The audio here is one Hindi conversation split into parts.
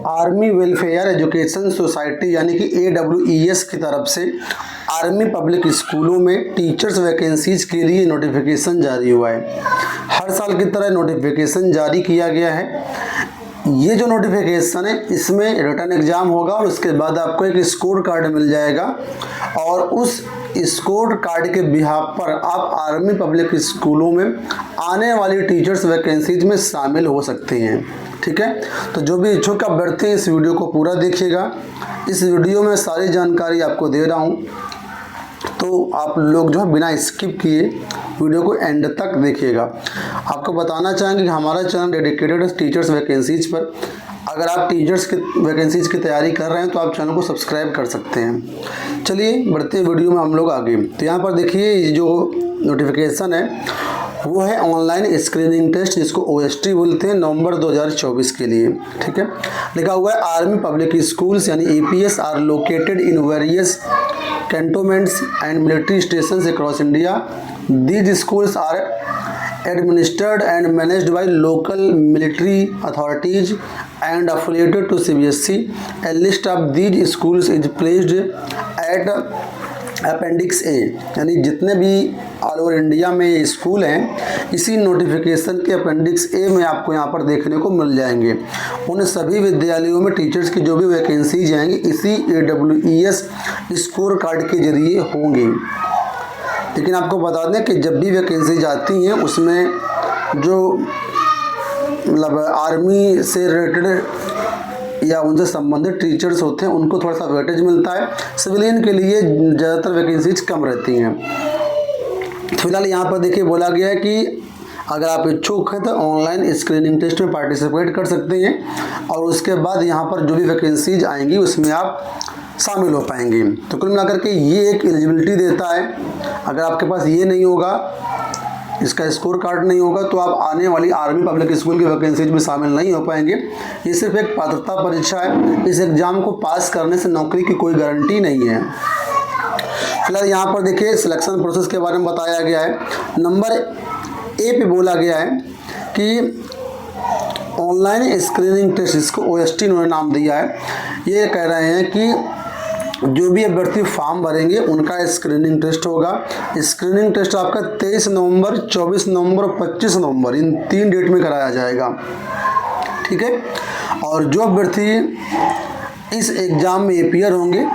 आर्मी वेलफेयर एजुकेशन सोसाइटी यानी कि AWES की तरफ से आर्मी पब्लिक स्कूलों में टीचर्स वैकेंसीज के लिए नोटिफिकेशन जारी हुआ है। हर साल की तरह नोटिफिकेशन जारी किया गया है। ये जो नोटिफिकेशन है इसमें रिटन एग्ज़ाम होगा और उसके बाद आपको एक स्कोर कार्ड मिल जाएगा और उस स्कोर कार्ड के बिहाफ पर आप आर्मी पब्लिक स्कूलों में आने वाली टीचर्स वैकेंसीज में शामिल हो सकते हैं। ठीक है, तो जो भी इच्छुक अभ्यर्थी इस वीडियो को पूरा देखिएगा। इस वीडियो में सारी जानकारी आपको दे रहा हूँ, तो आप लोग जो है बिना स्किप किए वीडियो को एंड तक देखिएगा। आपको बताना चाहेंगे कि हमारा चैनल डेडिकेटेड है टीचर्स वैकेंसीज पर। अगर आप टीचर्स की वैकेंसीज की तैयारी कर रहे हैं तो आप चैनल को सब्सक्राइब कर सकते हैं। चलिए बढ़ते वीडियो में हम लोग आगे। तो यहाँ पर देखिए ये जो नोटिफिकेशन है वो है ऑनलाइन स्क्रीनिंग टेस्ट, जिसको OST बोलते हैं, नवंबर 2024 के लिए। ठीक है, लिखा हुआ है आर्मी पब्लिक स्कूल्स यानी APS are located in various cantonments and military stations across India. These schools are administered and managed by local military authorities and affiliated to CBSE. A list of these schools is placed at appendix A, यानी जितने भी ऑल ओवर इंडिया में ये स्कूल हैं इसी नोटिफिकेशन के अपेंडिक्स A में आपको यहाँ पर देखने को मिल जाएंगे। उन सभी विद्यालयों में टीचर्स की जो भी वैकेंसीज आएंगी इसी AWES स्कोर कार्ड के जरिए होंगी। लेकिन आपको बता दें कि जब भी वैकेंसी जाती हैं उसमें जो मतलब आर्मी से रिलेटेड या उनसे संबंधित टीचर्स होते हैं उनको थोड़ा सा वेटेज मिलता है। सिविलियन के लिए ज़्यादातर वैकेंसीज कम रहती हैं। फिलहाल यहाँ पर देखिए बोला गया है कि अगर आप इच्छुक हैं तो ऑनलाइन स्क्रीनिंग टेस्ट में पार्टिसिपेट कर सकते हैं और उसके बाद यहाँ पर जो भी वैकेंसीज आएंगी उसमें आप शामिल हो पाएंगे। तो कुल मिलाकर के ये एक एलिजिबिलिटी देता है। अगर आपके पास ये नहीं होगा, इसका स्कोर कार्ड नहीं होगा, तो आप आने वाली आर्मी पब्लिक स्कूल की वैकेंसीज में शामिल नहीं हो पाएंगे। ये सिर्फ एक पात्रता परीक्षा है। इस एग्ज़ाम को पास करने से नौकरी की कोई गारंटी नहीं है। फिलहाल यहाँ पर देखिए सिलेक्शन प्रोसेस के बारे में बताया गया है। नंबर A पे बोला गया है कि ऑनलाइन स्क्रीनिंग टेस्ट, इसको OST इन्होंने नाम दिया है। ये कह रहे हैं कि जो भी अभ्यर्थी फॉर्म भरेंगे उनका स्क्रीनिंग टेस्ट होगा। स्क्रीनिंग टेस्ट आपका 23 नवंबर, 24 नवंबर और 25 नवंबर इन 3 डेट में कराया जाएगा। ठीक है, और जो अभ्यर्थी इस एग्ज़ाम में अपीयर होंगे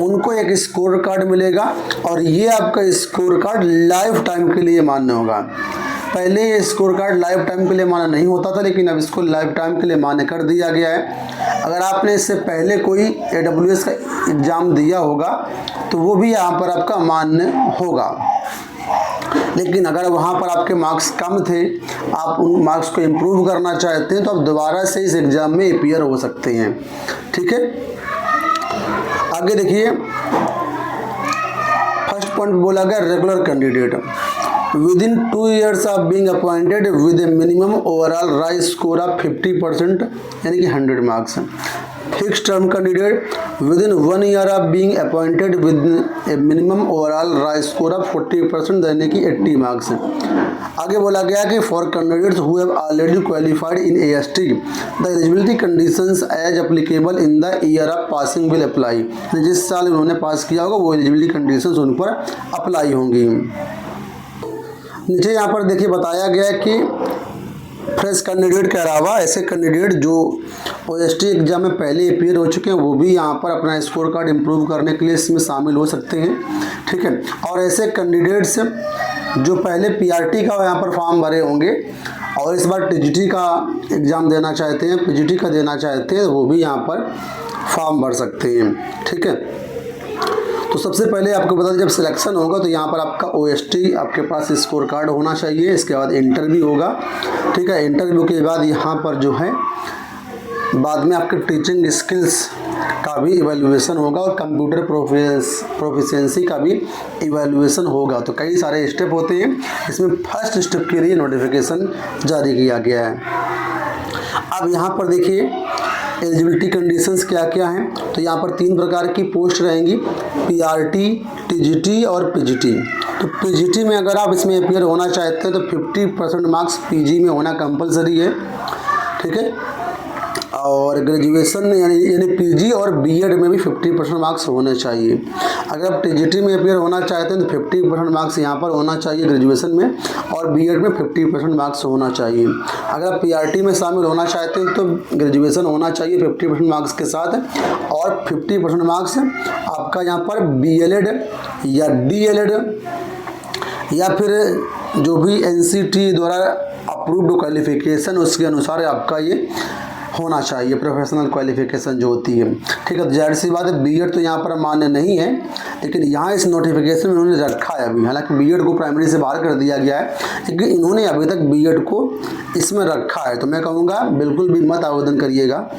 उनको एक स्कोर कार्ड मिलेगा और ये आपका स्कोर कार्ड लाइफ टाइम के लिए मान्य होगा। पहले ये स्कोर कार्ड लाइफ टाइम के लिए मान्य नहीं होता था, लेकिन अब इसको लाइफ टाइम के लिए मान्य कर दिया गया है। अगर आपने इससे पहले कोई AWS का एग्ज़ाम दिया होगा तो वो भी यहाँ पर आपका मान्य होगा। लेकिन अगर वहाँ पर आपके मार्क्स कम थे, आप उन मार्क्स को इम्प्रूव करना चाहते हैं तो आप दोबारा से इस एग्ज़ाम में अपीयर हो सकते हैं। ठीक है, आगे देखिए फर्स्ट पॉइंट बोला गया regular candidate within 2 years of being appointed with a minimum overall rise score of 50% यानी कि 100 marks. Fix term candidate within 1 year of being appointed with a minimum overall rise score of 40% यानी कि 80 मार्क्स। आगे बोला गया कि for candidates who have already qualified in AST the eligibility conditions as applicable in the year of passing will apply। जिस साल उन्होंने पास किया होगा वो एलिजिबिलिटी कंडीशंस उन पर अप्लाई होंगी। नीचे यहाँ पर देखिए बताया गया है कि फ्रेश कैंडिडेट के अलावा ऐसे कैंडिडेट जो OST एग्ज़ाम में पहले अपीयर हो चुके हैं वो भी यहाँ पर अपना स्कोर कार्ड इम्प्रूव करने के लिए इसमें शामिल हो सकते हैं। ठीक है, और ऐसे कैंडिडेट्स जो पहले PRT का यहाँ पर फॉर्म भरे होंगे और इस बार TGT का एग्ज़ाम देना चाहते हैं, PGT का देना चाहते हैं, वो भी यहाँ पर फॉर्म भर सकते हैं। ठीक है, तो सबसे पहले आपको बता दें जब सिलेक्शन होगा तो यहाँ पर आपका OST आपके पास स्कोर कार्ड होना चाहिए। इसके बाद इंटरव्यू होगा। ठीक है, इंटरव्यू के बाद यहाँ पर जो है बाद में आपके टीचिंग स्किल्स का भी इवैल्यूएशन होगा और कंप्यूटर प्रोफिशिएंसी का भी इवैल्यूएशन होगा। तो कई सारे स्टेप होते हैं, इसमें फर्स्ट स्टेप के लिए नोटिफिकेशन जारी किया गया है। अब यहाँ पर देखिए एलिजिबिलिटी कंडीशंस क्या क्या हैं। तो यहाँ पर 3 प्रकार की पोस्ट रहेंगी, PRT, TGT और PGT। तो PGT में अगर आप इसमें अपीयर होना चाहते हैं तो 50% मार्क्स PG में होना कंपलसरी है। ठीक है, और ग्रेजुएशन यानी पीजी और बीएड में भी 50% मार्क्स होने चाहिए। अगर आप टीजीटी में अपियर होना चाहते हैं तो 50% मार्क्स यहाँ पर होना चाहिए ग्रेजुएशन में, और बीएड में 50% मार्क्स होना चाहिए। अगर आप पीआरटी में शामिल होना चाहते हैं तो ग्रेजुएशन होना चाहिए 50% मार्क्स के साथ, और 50% मार्क्स आपका यहाँ पर बीएलएड या डीएलएड या फिर जो भी एनसीटी द्वारा अप्रूव्ड क्वालिफिकेशन उसके अनुसार आपका ये होना चाहिए, प्रोफेशनल क्वालिफिकेशन जो होती है। ठीक है, तो जाहिर सी बात है बीएड तो यहाँ पर मान्य नहीं है, लेकिन यहाँ इस नोटिफिकेशन में उन्होंने रखा है अभी। हालांकि बीएड को प्राइमरी से बाहर कर दिया गया है, लेकिन इन्होंने अभी तक बीएड को इसमें रखा है। तो मैं कहूँगा बिल्कुल भी मत आवेदन करिएगा।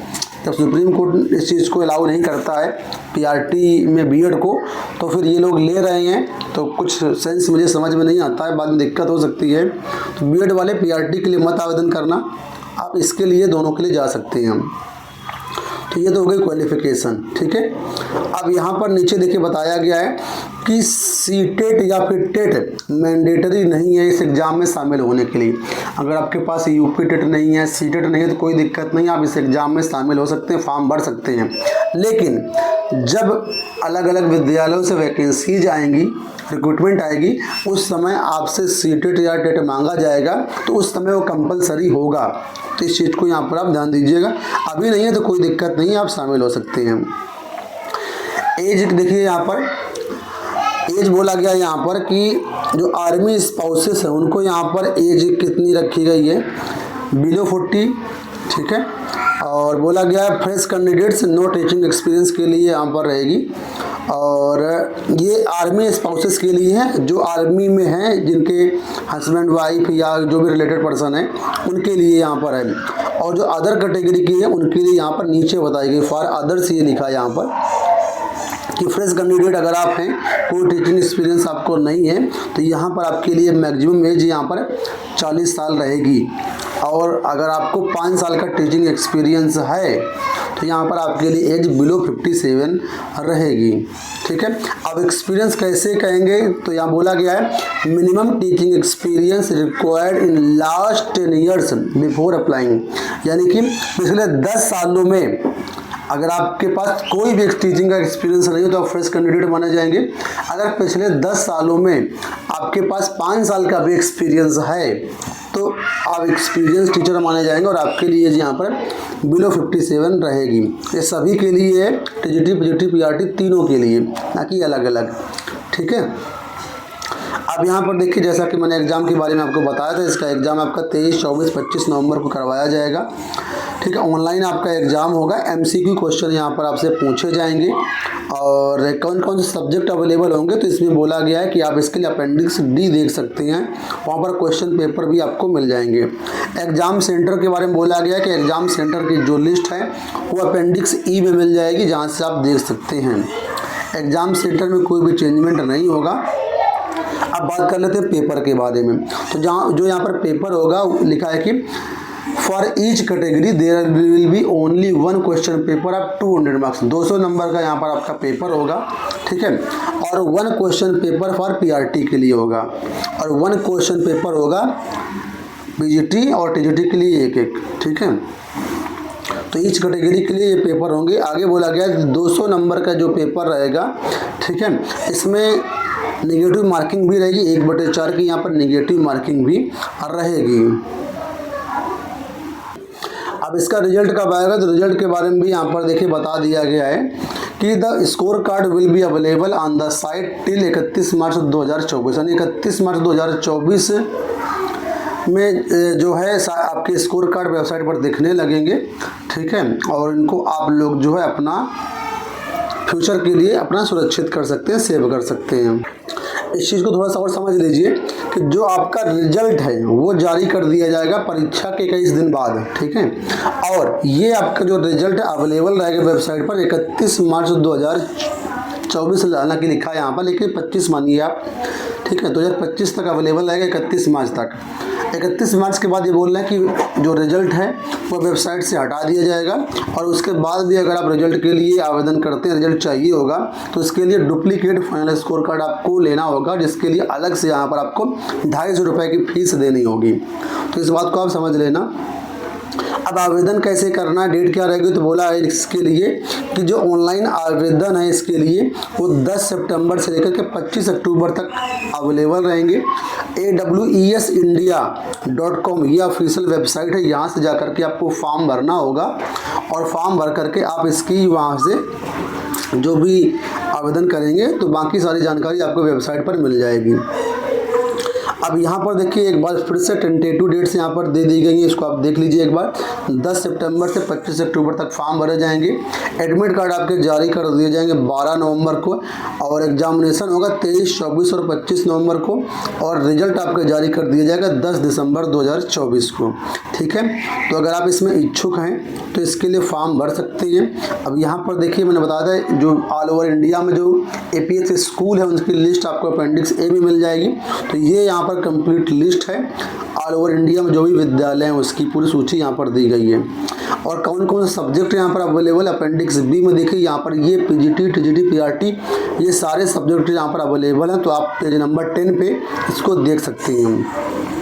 जब सुप्रीम कोर्ट इस चीज़ को अलाउ नहीं करता है पीआरटी में बीएड को, तो फिर ये लोग ले रहे हैं, तो कुछ सेंस मुझे समझ में नहीं आता है, बाद में दिक्कत हो सकती है। तो बीएड वाले पीआरटी के लिए मत आवेदन करना, आप इसके लिए दोनों के लिए जा सकते हैं हम। तो ये तो हो गई क्वालिफिकेशन। ठीक है, अब यहाँ पर नीचे देखिए बताया गया है कि सीटेट या फिर टेट मैंडेटरी नहीं है इस एग्ज़ाम में शामिल होने के लिए। अगर आपके पास यूपी टेट नहीं है, सीटेट नहीं है, तो कोई दिक्कत नहीं है, आप इस एग्ज़ाम में शामिल हो सकते हैं, फॉर्म भर सकते हैं। लेकिन जब अलग अलग विद्यालयों से वैकेंसीज आएंगी, रिक्रूटमेंट आएगी, उस समय आपसे सीटेट या टेट मांगा जाएगा, तो उस समय वो कंपलसरी होगा। तो इस चीज़ को यहाँ पर आप ध्यान दीजिएगा। अभी नहीं है तो कोई दिक्कत नहीं है, आप शामिल हो सकते हैं। एज देखिए, यहाँ पर एज बोला गया है यहाँ पर कि जो आर्मी स्पाउसेस हैं उनको यहाँ पर एज कितनी रखी गई है, बिलो 40। ठीक है, और बोला गया है fresh candidates no teaching experience के लिए यहाँ पर रहेगी। और ये आर्मी स्पाउसेस के लिए है, जो आर्मी में हैं, जिनके हस्बैंड वाइफ या जो भी रिलेटेड पर्सन है उनके लिए यहाँ पर है। और जो अदर कैटेगरी की है उनके लिए यहाँ पर नीचे बताई गई, फॉर अदर्स ये लिखा है यहाँ पर कि फ्रेश कैंडिडेट अगर आप हैं, कोई टीचिंग एक्सपीरियंस आपको नहीं है, तो यहाँ पर आपके लिए मैक्सिमम एज यहाँ पर 40 साल रहेगी। और अगर आपको 5 साल का टीचिंग एक्सपीरियंस है तो यहाँ पर आपके लिए एज बिलो 57 रहेगी। ठीक है, अब एक्सपीरियंस कैसे कहेंगे, तो यहाँ बोला गया है minimum teaching experience required in last 10 years before applying, यानी कि पिछले 10 सालों में अगर आपके पास कोई भी टीचिंग का एक्सपीरियंस नहीं हो तो आप फ्रेश कैंडिडेट माने जाएंगे। अगर पिछले 10 सालों में आपके पास 5 साल का भी एक्सपीरियंस है तो आप एक्सपीरियंस टीचर माने जाएंगे, और आपके लिए यहाँ पर बिलो 57 रहेगी। ये सभी के लिए है, टीजीटी, पीजीटी, पीआरटी तीनों के लिए, ना कि अलग अलग। ठीक है, अब यहाँ पर देखिए जैसा कि मैंने एग्ज़ाम के बारे में आपको बताया था, इसका एग्ज़ाम आपका 23, 24, 25 नवंबर को करवाया जाएगा। ठीक है, ऑनलाइन आपका एग्ज़ाम होगा। एमसीक्यू क्वेश्चन यहाँ पर आपसे पूछे जाएंगे, और कौन कौन से सब्जेक्ट अवेलेबल होंगे तो इसमें बोला गया है कि आप इसके लिए अपेंडिक्स डी देख सकते हैं, वहाँ पर क्वेश्चन पेपर भी आपको मिल जाएंगे। एग्ज़ाम सेंटर के बारे में बोला गया है कि एग्ज़ाम सेंटर की जो लिस्ट है वो अपेंडिक्स ई में मिल जाएगी, जहाँ से आप देख सकते हैं। एग्ज़ाम सेंटर में कोई भी चेंजमेंट नहीं होगा। अब बात कर लेते हैं पेपर के बारे में। तो जो यहाँ पर पेपर होगा लिखा है कि for each category there will be only 1 question paper of 200 marks, 200 number का यहाँ पर आपका पेपर होगा। ठीक है, और 1 क्वेश्चन पेपर फॉर पीआरटी के लिए होगा, और 1 क्वेश्चन पेपर होगा पीजीटी और टीजीटी के लिए एक। ठीक है, तो ईच कैटेगरी के लिए ये पेपर होंगे। आगे बोला गया 200 नंबर का जो पेपर रहेगा, ठीक है, इसमें नेगेटिव मार्किंग भी रहेगी, 1/4 की यहाँ पर नेगेटिव मार्किंग भी रहेगी। अब इसका रिजल्ट कब आएगा, तो रिजल्ट के बारे में भी यहाँ पर देखिए बता दिया गया है कि the score card will be available on the site till 31 मार्च 2024, यानी 31 मार्च 2024 में जो है आपके स्कोर कार्ड वेबसाइट पर दिखने लगेंगे। ठीक है, और इनको आप लोग जो है अपना फ्यूचर के लिए अपना सुरक्षित कर सकते हैं, सेव कर सकते हैं। इस चीज़ को थोड़ा सा और समझ लीजिए कि जो आपका रिजल्ट है वो जारी कर दिया जाएगा परीक्षा के 21 दिन बाद। ठीक है, और ये आपका जो रिजल्ट अवेलेबल रहेगा वेबसाइट पर 31 मार्च 2024 लाना की लिखा है यहाँ पर, लेकिन 25 मानिए आप। ठीक है, 2025 तक अवेलेबल रहेगा, 31 मार्च तक। 31 मार्च के बाद ये बोल रहे हैं कि जो रिजल्ट है वो वेबसाइट से हटा दिया जाएगा, और उसके बाद भी अगर आप रिजल्ट के लिए आवेदन करते हैं, रिजल्ट चाहिए होगा, तो इसके लिए डुप्लीकेट फाइनल स्कोर कार्ड आपको लेना होगा, जिसके लिए अलग से यहाँ पर आपको 250 रुपये की फ़ीस देनी होगी। तो इस बात को आप समझ लेना। अब आवेदन कैसे करना है, डेट क्या रहेगी, तो बोला है इसके लिए कि जो ऑनलाइन आवेदन है इसके लिए वो 10 सितंबर से लेकर के 25 अक्टूबर तक अवेलेबल रहेंगे। awesindia.com ये ऑफिशियल वेबसाइट है, यहाँ से जा करके आपको फॉर्म भरना होगा और फॉर्म भर करके आप इसकी वहाँ से जो भी आवेदन करेंगे तो बाकी सारी जानकारी आपको वेबसाइट पर मिल जाएगी। अब यहाँ पर देखिए एक बार फिर से टेंटेटिव डेट्स यहाँ पर दे दी गई हैं, इसको आप देख लीजिए एक बार। 10 सितंबर से 25 अक्टूबर तक फॉर्म भरे जाएंगे। एडमिट कार्ड आपके जारी कर दिए जाएंगे 12 नवंबर को और एग्जामिनेशन होगा 23, 24 और 25 नवंबर को और रिजल्ट आपके जारी कर दिया जाएगा 10 दिसंबर 2024 को। ठीक है, तो अगर आप इसमें इच्छुक हैं तो इसके लिए फॉर्म भर सकते हैं। अब यहाँ पर देखिए मैंने बताया था जो ऑल ओवर इंडिया में जो APS स्कूल है उनकी लिस्ट आपको अपेंडिक्स A में मिल जाएगी। तो ये यहाँ पर कंप्लीट लिस्ट है, ऑल ओवर इंडिया में जो भी विद्यालय हैं उसकी पूरी सूची यहाँ पर दी गई है। और कौन कौन से सब्जेक्ट यहाँ पर अवेलेबल अपेंडिक्स B में देखिए यहाँ पर ये PGT, TGT, PRT ये सारे सब्जेक्ट यहाँ पर अवेलेबल हैं। तो आप पेज नंबर 10 पे इसको देख सकते हैं।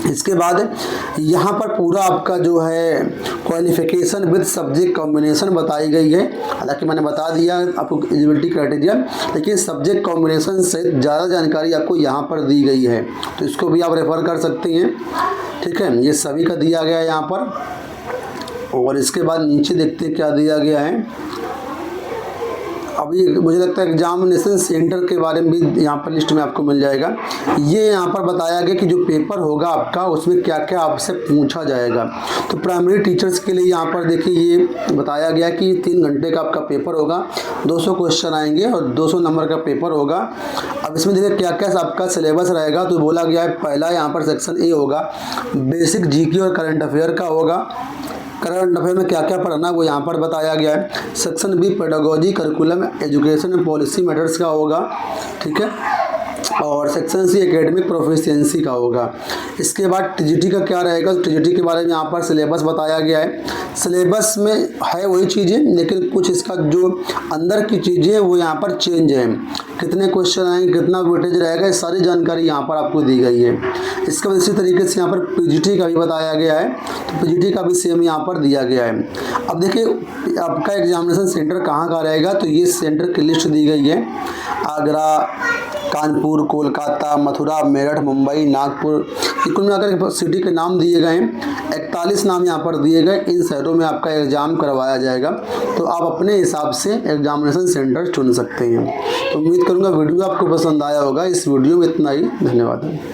इसके बाद यहाँ पर पूरा आपका जो है क्वालिफिकेशन विद सब्जेक्ट कॉम्बिनेशन बताई गई है। हालांकि मैंने बता दिया आपको एलिजिबिलिटी क्राइटेरिया, लेकिन सब्जेक्ट कॉम्बिनेशन से ज़्यादा जानकारी आपको यहाँ पर दी गई है, तो इसको भी आप रेफ़र कर सकते हैं। ठीक है, ये सभी का दिया गया है यहाँ पर। और इसके बाद नीचे देखते हैं क्या दिया गया है। अभी मुझे लगता है एग्जामिनेशन सेंटर के बारे में भी यहाँ पर लिस्ट में आपको मिल जाएगा। ये यहाँ पर बताया गया कि जो पेपर होगा आपका उसमें क्या क्या आपसे पूछा जाएगा। तो प्राइमरी टीचर्स के लिए यहाँ पर देखिए ये बताया गया कि 3 घंटे का आपका पेपर होगा, 200 क्वेश्चन आएंगे और 200 नंबर का पेपर होगा। अब इसमें देखिए क्या क्या आपका सिलेबस रहेगा। तो बोला गया है पहला यहाँ पर सेक्शन A होगा, बेसिक GK और करंट अफेयर का होगा। करंट अफेयर में क्या क्या पढ़ना है वो यहाँ पर बताया गया है। Section B pedagogy, curriculum, education and policy matters का होगा। ठीक है, और सेक्शन C एकेडमिक प्रोफिशिएंसी का होगा। इसके बाद TGT का क्या रहेगा, तो TGT के बारे में यहाँ पर सिलेबस बताया गया है। सिलेबस में है वही चीज़ें, लेकिन कुछ इसका जो अंदर की चीज़ें वो यहाँ पर चेंज है। कितने क्वेश्चन आएंगे, कितना वेटेज रहेगा, ये सारी जानकारी यहाँ पर आपको दी गई है। इसके बाद इसी तरीके से यहाँ पर PGT का भी बताया गया है, तो PGT का भी सेम यहाँ पर दिया गया है। अब देखिए आपका एग्जामिनेशन सेंटर कहाँ का रहेगा, तो ये सेंटर की लिस्ट दी गई है। आगरा, कानपुर, कोलकाता, मथुरा, मेरठ, मुंबई, नागपुर, कुल मिलाकर सिटी के नाम दिए गए हैं। 41 नाम यहाँ पर दिए गए। इन शहरों में आपका एग्ज़ाम करवाया जाएगा, तो आप अपने हिसाब से एग्जामिनेशन सेंटर चुन सकते हैं। तो उम्मीद करूँगा वीडियो आपको पसंद आया होगा। इस वीडियो में इतना ही, धन्यवाद।